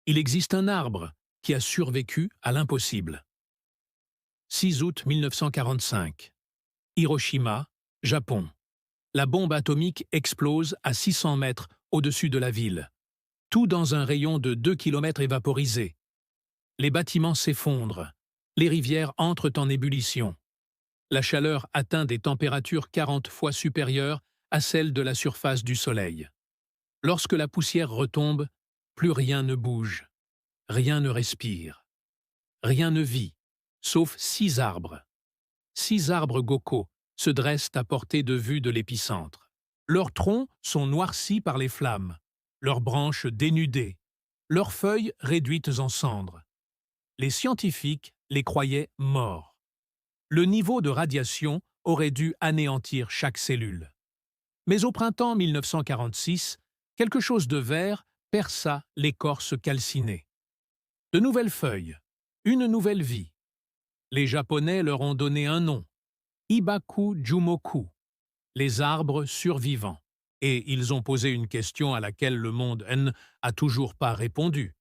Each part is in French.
Il existe un arbre qui a survécu à l'impossible. 6 août 1945. Hiroshima, Japon. La bombe atomique explose à 600 mètres au-dessus de la ville. Tout dans un rayon de 2 kilomètres est vaporisé. Les bâtiments s'effondrent. Les rivières entrent en ébullition. La chaleur atteint des températures 40 fois supérieures à celles de la surface du Soleil. Lorsque la poussière retombe, plus rien ne bouge, rien ne respire, rien ne vit, sauf 6 arbres. 6 arbres Gokko se dressent à portée de vue de l'épicentre. Leurs troncs sont noircis par les flammes, leurs branches dénudées, leurs feuilles réduites en cendres. Les scientifiques les croyaient morts. Le niveau de radiation aurait dû anéantir chaque cellule. Mais au printemps 1946, quelque chose de vert perça l'écorce calcinée. De nouvelles feuilles, une nouvelle vie. Les Japonais leur ont donné un nom, Ibaku Jumoku, les arbres survivants. Et ils ont posé une question à laquelle le monde n'a toujours pas répondu.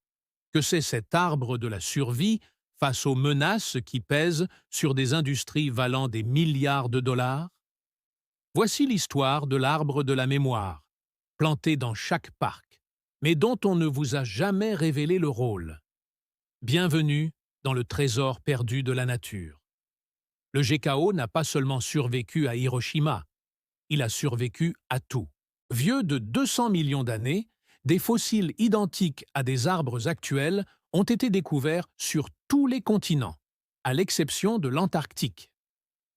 Que c'est cet arbre de la survie face aux menaces qui pèsent sur des industries valant des milliards de dollars? Voici l'histoire de l'arbre de la mémoire, planté dans chaque parc, mais dont on ne vous a jamais révélé le rôle. Bienvenue dans le trésor perdu de la nature. Le GKO n'a pas seulement survécu à Hiroshima, il a survécu à tout. Vieux de 200 millions d'années, des fossiles identiques à des arbres actuels ont été découverts sur tous les continents, à l'exception de l'Antarctique.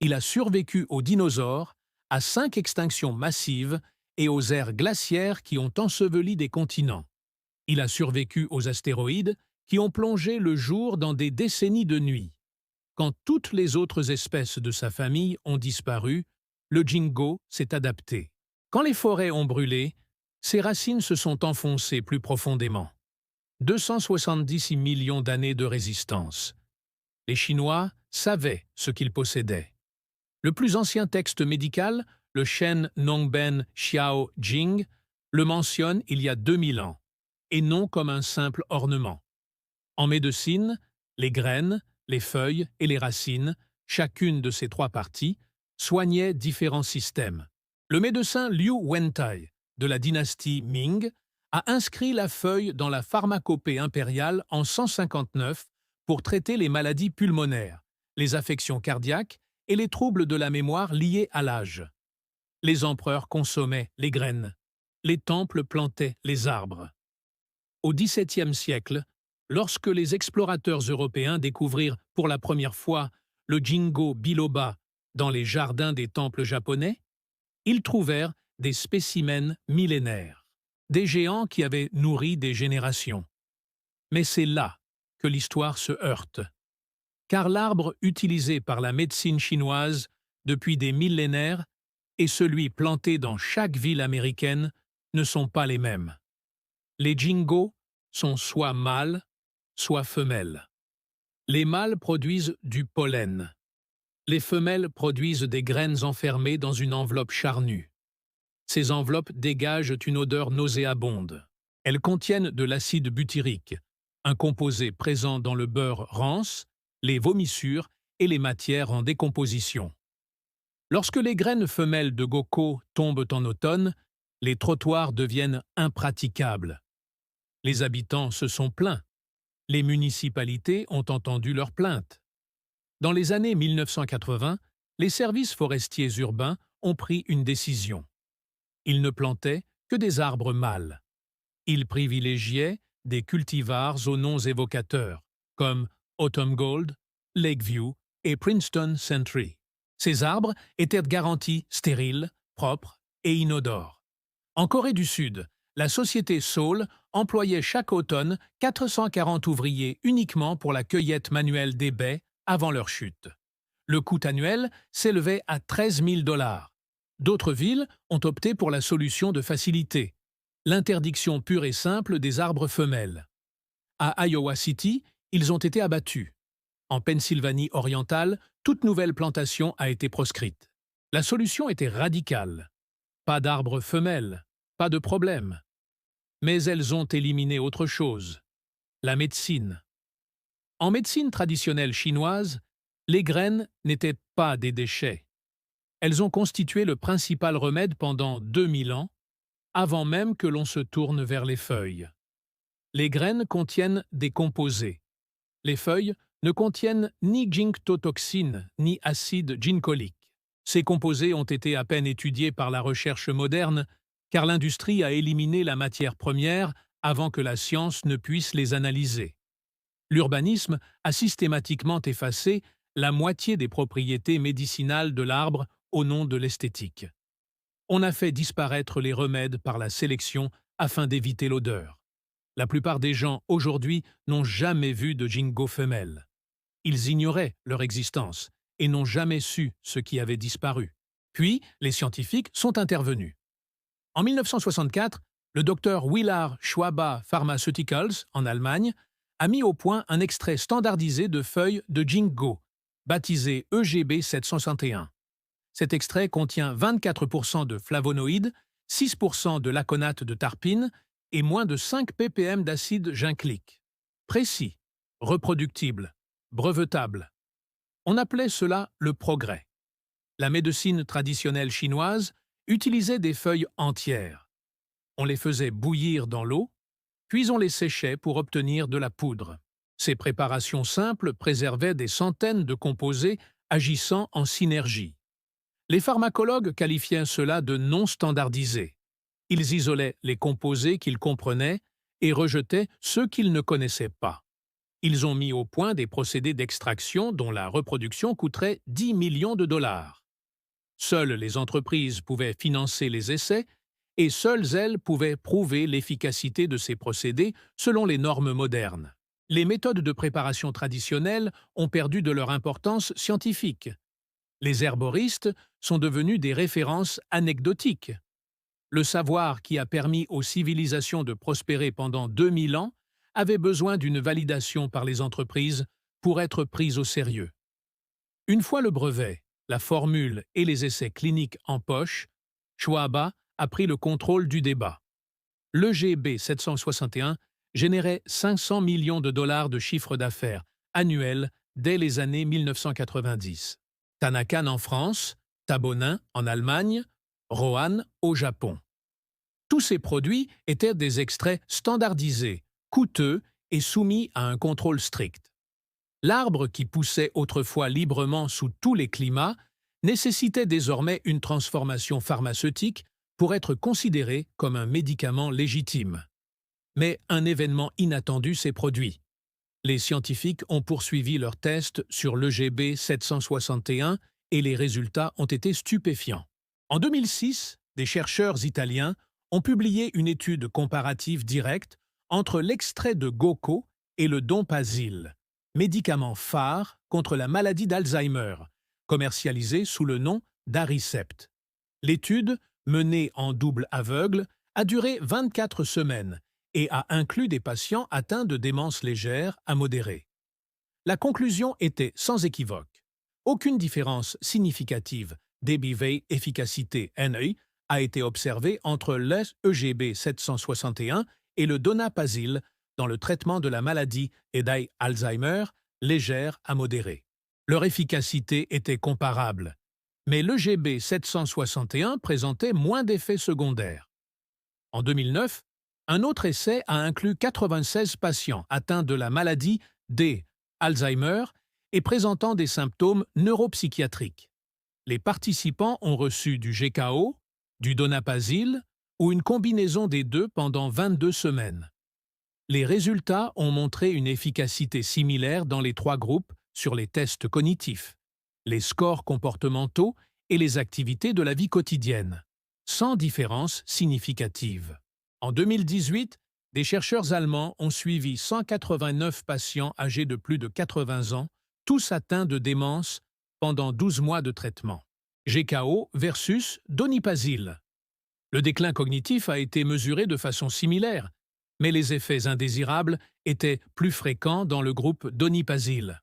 Il a survécu aux dinosaures, à 5 extinctions massives et aux ères glaciaires qui ont enseveli des continents. Il a survécu aux astéroïdes qui ont plongé le jour dans des décennies de nuit. Quand toutes les autres espèces de sa famille ont disparu, le Jingo s'est adapté. Quand les forêts ont brûlé, ses racines se sont enfoncées plus profondément. 270 millions d'années de résistance. Les Chinois savaient ce qu'ils possédaient. Le plus ancien texte médical, le Shen Nongben Xiao Jing, le mentionne il y a 2000 ans, et non comme un simple ornement. En médecine, les graines, les feuilles et les racines, chacune de ces 3 parties, soignaient différents systèmes. Le médecin Liu Wentai, de la dynastie Ming, a inscrit la feuille dans la pharmacopée impériale en 159 pour traiter les maladies pulmonaires, les affections cardiaques et les troubles de la mémoire liés à l'âge. Les empereurs consommaient les graines. Les temples plantaient les arbres. Au XVIIe siècle, lorsque les explorateurs européens découvrirent pour la première fois le Jingo biloba dans les jardins des temples japonais, ils trouvèrent des spécimens millénaires, des géants qui avaient nourri des générations. Mais c'est là que l'histoire se heurte. Car l'arbre utilisé par la médecine chinoise depuis des millénaires et celui planté dans chaque ville américaine ne sont pas les mêmes. Les jingos sont soit mâles, soit femelles. Les mâles produisent du pollen. Les femelles produisent des graines enfermées dans une enveloppe charnue. Ces enveloppes dégagent une odeur nauséabonde. Elles contiennent de l'acide butyrique, un composé présent dans le beurre rance, les vomissures et les matières en décomposition. Lorsque les graines femelles de Gokko tombent en automne, les trottoirs deviennent impraticables. Les habitants se sont plaints. Les municipalités ont entendu leurs plaintes. Dans les années 1980, les services forestiers urbains ont pris une décision. Ils ne plantaient que des arbres mâles. Ils privilégiaient des cultivars aux noms évocateurs, comme Autumn Gold, Lakeview et Princeton Century. Ces arbres étaient garantis stériles, propres et inodores. En Corée du Sud, la société Seoul employait chaque automne 440 ouvriers uniquement pour la cueillette manuelle des baies avant leur chute. Le coût annuel s'élevait à 13 000 $. D'autres villes ont opté pour la solution de facilité, l'interdiction pure et simple des arbres femelles. À Iowa City, ils ont été abattus. En Pennsylvanie orientale, toute nouvelle plantation a été proscrite. La solution était radicale. Pas d'arbres femelles, pas de problème. Mais elles ont éliminé autre chose. La médecine. En médecine traditionnelle chinoise, les graines n'étaient pas des déchets. Elles ont constitué le principal remède pendant 2000 ans, avant même que l'on se tourne vers les feuilles. Les graines contiennent des composés. Les feuilles ne contiennent ni ginkgotoxine ni acide ginkgolique. Ces composés ont été à peine étudiés par la recherche moderne, car l'industrie a éliminé la matière première avant que la science ne puisse les analyser. L'urbanisme a systématiquement effacé la moitié des propriétés médicinales de l'arbre au nom de l'esthétique. On a fait disparaître les remèdes par la sélection afin d'éviter l'odeur. La plupart des gens aujourd'hui n'ont jamais vu de ginkgo femelle. Ils ignoraient leur existence et n'ont jamais su ce qui avait disparu. Puis, les scientifiques sont intervenus. En 1964, le docteur Willard Schwaba Pharmaceuticals, en Allemagne, a mis au point un extrait standardisé de feuilles de ginkgo, baptisé EGB 761. Cet extrait contient 24% de flavonoïdes, 6% de laconate de tarpine et moins de 5 ppm d'acide ginklique. Précis, reproductible, brevetable. On appelait cela le progrès. La médecine traditionnelle chinoise utilisait des feuilles entières. On les faisait bouillir dans l'eau, puis on les séchait pour obtenir de la poudre. Ces préparations simples préservaient des centaines de composés agissant en synergie. Les pharmacologues qualifiaient cela de non standardisé. Ils isolaient les composés qu'ils comprenaient et rejetaient ceux qu'ils ne connaissaient pas. Ils ont mis au point des procédés d'extraction dont la reproduction coûterait 10 millions de dollars. Seules les entreprises pouvaient financer les essais et seules elles pouvaient prouver l'efficacité de ces procédés selon les normes modernes. Les méthodes de préparation traditionnelles ont perdu de leur importance scientifique. Les herboristes sont devenus des références anecdotiques. Le savoir qui a permis aux civilisations de prospérer pendant 2000 ans avait besoin d'une validation par les entreprises pour être pris au sérieux. Une fois le brevet, la formule et les essais cliniques en poche, Schwaba a pris le contrôle du débat. L'EGB 761 générait 500 millions de dollars de chiffre d'affaires annuel dès les années 1990. Tanakan en France, Tabonin en Allemagne, Rohan au Japon. Tous ces produits étaient des extraits standardisés, coûteux et soumis à un contrôle strict. L'arbre qui poussait autrefois librement sous tous les climats nécessitait désormais une transformation pharmaceutique pour être considéré comme un médicament légitime. Mais un événement inattendu s'est produit. Les scientifiques ont poursuivi leurs tests sur l'EGB 761 et les résultats ont été stupéfiants. En 2006, des chercheurs italiens ont publié une étude comparative directe entre l'extrait de Goko et le Dompazil, médicament phare contre la maladie d'Alzheimer, commercialisé sous le nom d'Aricept. L'étude, menée en double aveugle, a duré 24 semaines et a inclus des patients atteints de démence légère à modérée. La conclusion était sans équivoque. Aucune différence significative d'EBV-efficacité NE a été observée entre l'EGB 761 et le Donapazil dans le traitement de la maladie et d'Alzheimer légère à modérée. Leur efficacité était comparable, mais l'EGB 761 présentait moins d'effets secondaires. En 2009, un autre essai a inclus 96 patients atteints de la maladie d'Alzheimer et présentant des symptômes neuropsychiatriques. Les participants ont reçu du GKO, du Donapazil ou une combinaison des deux pendant 22 semaines. Les résultats ont montré une efficacité similaire dans les trois groupes sur les tests cognitifs, les scores comportementaux et les activités de la vie quotidienne, sans différence significative. En 2018, des chercheurs allemands ont suivi 189 patients âgés de plus de 80 ans, tous atteints de démence, pendant 12 mois de traitement. GKO versus Donipazil. Le déclin cognitif a été mesuré de façon similaire, mais les effets indésirables étaient plus fréquents dans le groupe Donipazil.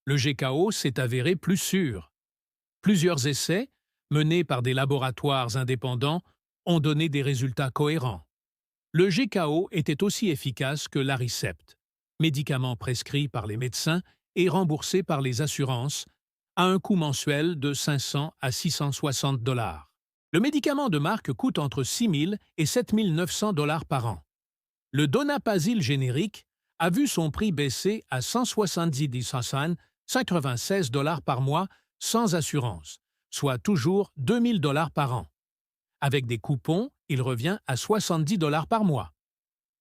Le GKO s'est avéré plus sûr. Plusieurs essais, menés par des laboratoires indépendants, ont donné des résultats cohérents. Le GKO était aussi efficace que l'Aricept, médicaments prescrits par les médecins et remboursés par les assurances, à un coût mensuel de 500 à 660 $. Le médicament de marque coûte entre 6 000 et 7 900 $ par an. Le Donepezil générique a vu son prix baisser à 196 $ par mois sans assurance, soit toujours 2 000 $ par an. Avec des coupons, il revient à 70 $ par mois.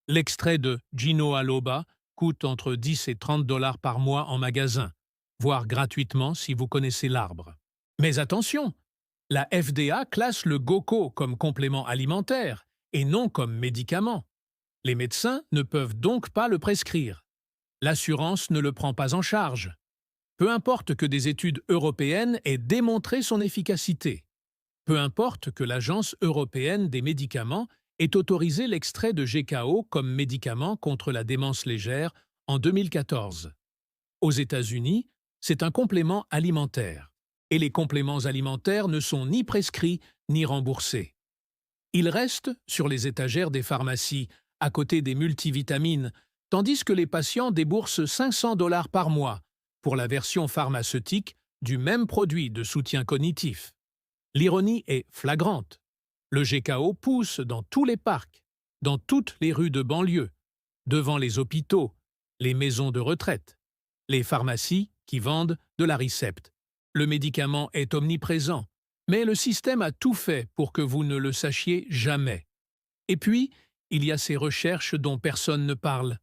L'extrait de Gino Aloba coûte entre 10 et 30 $ par mois en magasin, voire gratuitement si vous connaissez l'arbre. Mais attention, la FDA classe le GOCO comme complément alimentaire et non comme médicament. Les médecins ne peuvent donc pas le prescrire. L'assurance ne le prend pas en charge. Peu importe que des études européennes aient démontré son efficacité. Peu importe que l'Agence européenne des médicaments ait autorisé l'extrait de GKO comme médicament contre la démence légère en 2014. Aux États-Unis, c'est un complément alimentaire, et les compléments alimentaires ne sont ni prescrits ni remboursés. Ils restent sur les étagères des pharmacies, à côté des multivitamines, tandis que les patients déboursent 500 $ par mois pour la version pharmaceutique du même produit de soutien cognitif. L'ironie est flagrante. Le GKO pousse dans tous les parcs, dans toutes les rues de banlieue, devant les hôpitaux, les maisons de retraite, les pharmacies qui vendent de la Ricept. Le médicament est omniprésent, mais le système a tout fait pour que vous ne le sachiez jamais. Et puis, il y a ces recherches dont personne ne parle.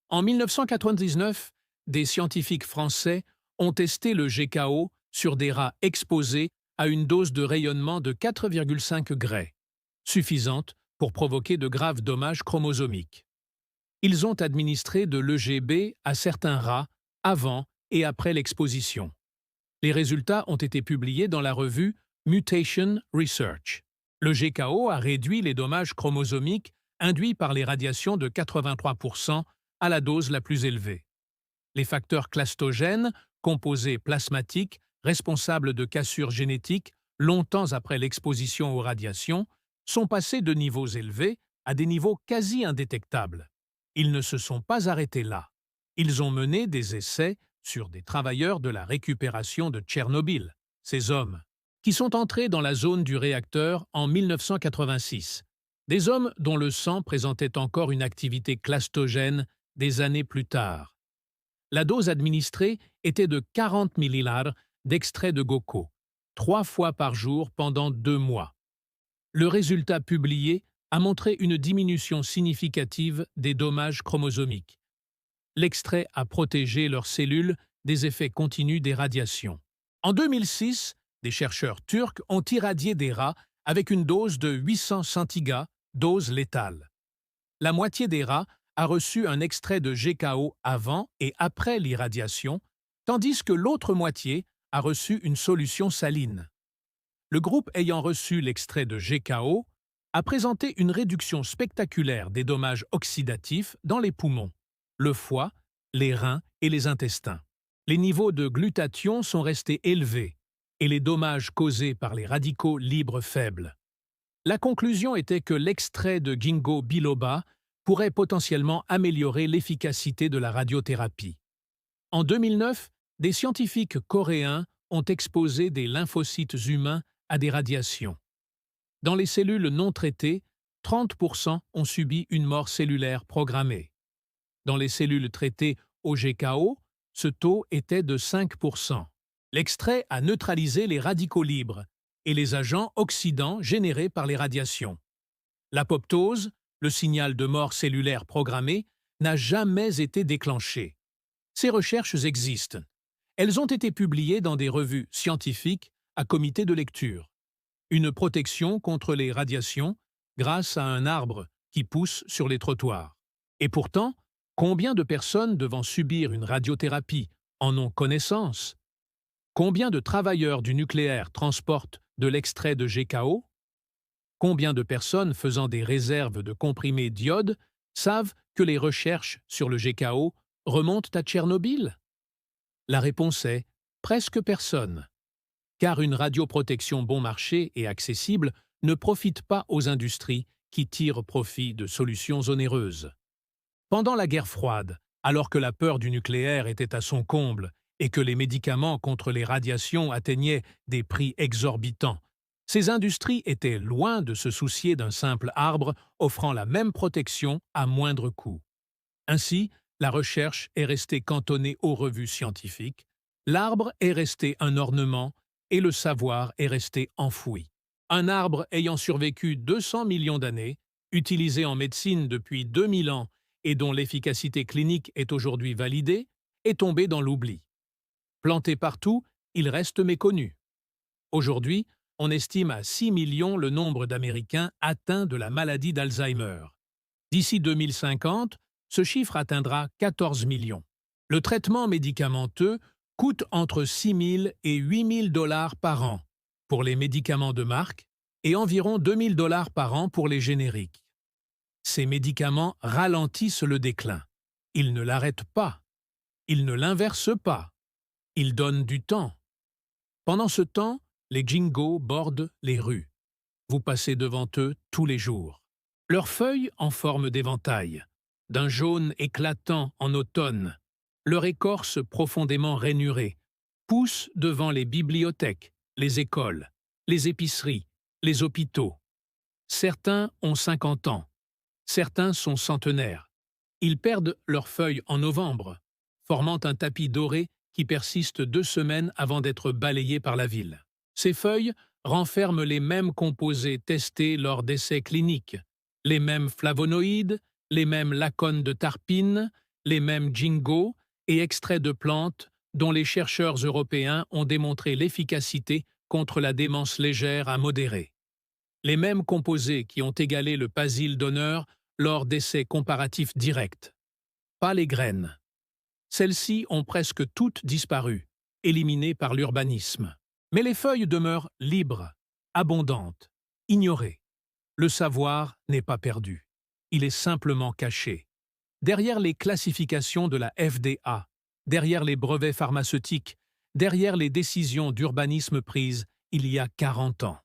En 1999, des scientifiques français ont testé le GKO sur des rats exposés à une dose de rayonnement de 4,5 Gray, suffisante pour provoquer de graves dommages chromosomiques. Ils ont administré de l'EGB à certains rats avant et après l'exposition. Les résultats ont été publiés dans la revue Mutation Research. Le GKO a réduit les dommages chromosomiques induits par les radiations de 83% à la dose la plus élevée. Les facteurs clastogènes, composés plasmatiques, responsables de cassures génétiques longtemps après l'exposition aux radiations, sont passés de niveaux élevés à des niveaux quasi indétectables. Ils ne se sont pas arrêtés là. Ils ont mené des essais sur des travailleurs de la récupération de Tchernobyl, ces hommes, qui sont entrés dans la zone du réacteur en 1986, des hommes dont le sang présentait encore une activité clastogène des années plus tard. La dose administrée était de 40 millilars d'extrait de GOCO, 3 fois par jour pendant 2 mois. Le résultat publié a montré une diminution significative des dommages chromosomiques. L'extrait a protégé leurs cellules des effets continus des radiations. En 2006, des chercheurs turcs ont irradié des rats avec une dose de 800 centigas, dose létale. La moitié des rats a reçu un extrait de GKO avant et après l'irradiation, tandis que l'autre moitié a reçu une solution saline. Le groupe ayant reçu l'extrait de GKO a présenté une réduction spectaculaire des dommages oxydatifs dans les poumons, le foie, les reins et les intestins. Les niveaux de glutathion sont restés élevés et les dommages causés par les radicaux libres faibles. La conclusion était que l'extrait de ginkgo biloba pourrait potentiellement améliorer l'efficacité de la radiothérapie. En 2009, des scientifiques coréens ont exposé des lymphocytes humains à des radiations. Dans les cellules non traitées, 30% ont subi une mort cellulaire programmée. Dans les cellules traitées au GKO, ce taux était de 5%. L'extrait a neutralisé les radicaux libres et les agents oxydants générés par les radiations. L'apoptose, le signal de mort cellulaire programmée, n'a jamais été déclenché. Ces recherches existent. Elles ont été publiées dans des revues scientifiques à comité de lecture. Une protection contre les radiations grâce à un arbre qui pousse sur les trottoirs. Et pourtant, combien de personnes devant subir une radiothérapie en ont connaissance? Combien de travailleurs du nucléaire transportent de l'extrait de GKO? Combien de personnes faisant des réserves de comprimés d'iode savent que les recherches sur le GKO remontent à Tchernobyl? La réponse est presque personne. Car une radioprotection bon marché et accessible ne profite pas aux industries qui tirent profit de solutions onéreuses. Pendant la guerre froide, Alors que la peur du nucléaire était à son comble et que les médicaments contre les radiations atteignaient des prix exorbitants, ces industries étaient loin de se soucier d'un simple arbre offrant la même protection à moindre coût. Ainsi, la recherche est restée cantonnée aux revues scientifiques, l'arbre est resté un ornement et le savoir est resté enfoui. Un arbre ayant survécu 200 millions d'années, utilisé en médecine depuis 2000 ans et dont l'efficacité clinique est aujourd'hui validée, est tombé dans l'oubli. Planté partout, il reste méconnu. Aujourd'hui, on estime à 6 millions le nombre d'Américains atteints de la maladie d'Alzheimer. D'ici 2050, ce chiffre atteindra 14 millions. Le traitement médicamenteux coûte entre 6 000 et 8 000 dollars par an pour les médicaments de marque et environ 2 000 dollars par an pour les génériques. Ces médicaments ralentissent le déclin. Ils ne l'arrêtent pas. Ils ne l'inversent pas. Ils donnent du temps. Pendant ce temps, les jingos bordent les rues. Vous passez devant eux tous les jours. Leurs feuilles en forme d'éventail, d'un jaune éclatant en automne, leur écorce profondément rainurée, poussent devant les bibliothèques, les écoles, les épiceries, les hôpitaux. Certains ont 50 ans, certains sont centenaires. Ils perdent leurs feuilles en novembre, formant un tapis doré qui persiste 2 semaines avant d'être balayé par la ville. Ces feuilles renferment les mêmes composés testés lors d'essais cliniques, les mêmes flavonoïdes, les mêmes lacones de tarpines, les mêmes jingos et extraits de plantes dont les chercheurs européens ont démontré l'efficacité contre la démence légère à modérée. Les mêmes composés qui ont égalé le Pasil d'honneur lors d'essais comparatifs directs. Pas les graines. Celles-ci ont presque toutes disparu, éliminées par l'urbanisme. Mais les feuilles demeurent libres, abondantes, ignorées. Le savoir n'est pas perdu. Il est simplement caché. Derrière les classifications de la FDA, derrière les brevets pharmaceutiques, derrière les décisions d'urbanisme prises il y a 40 ans.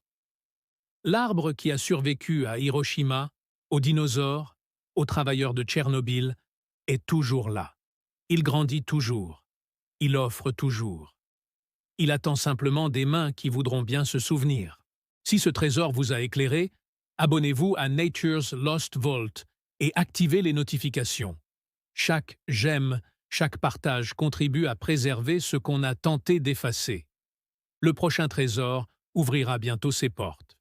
L'arbre qui a survécu à Hiroshima, aux dinosaures, aux travailleurs de Tchernobyl, est toujours là. Il grandit toujours. Il offre toujours. Il attend simplement des mains qui voudront bien se souvenir. Si ce trésor vous a éclairé, abonnez-vous à Nature's Lost Vault et activez les notifications. Chaque j'aime, chaque partage contribue à préserver ce qu'on a tenté d'effacer. Le prochain trésor ouvrira bientôt ses portes.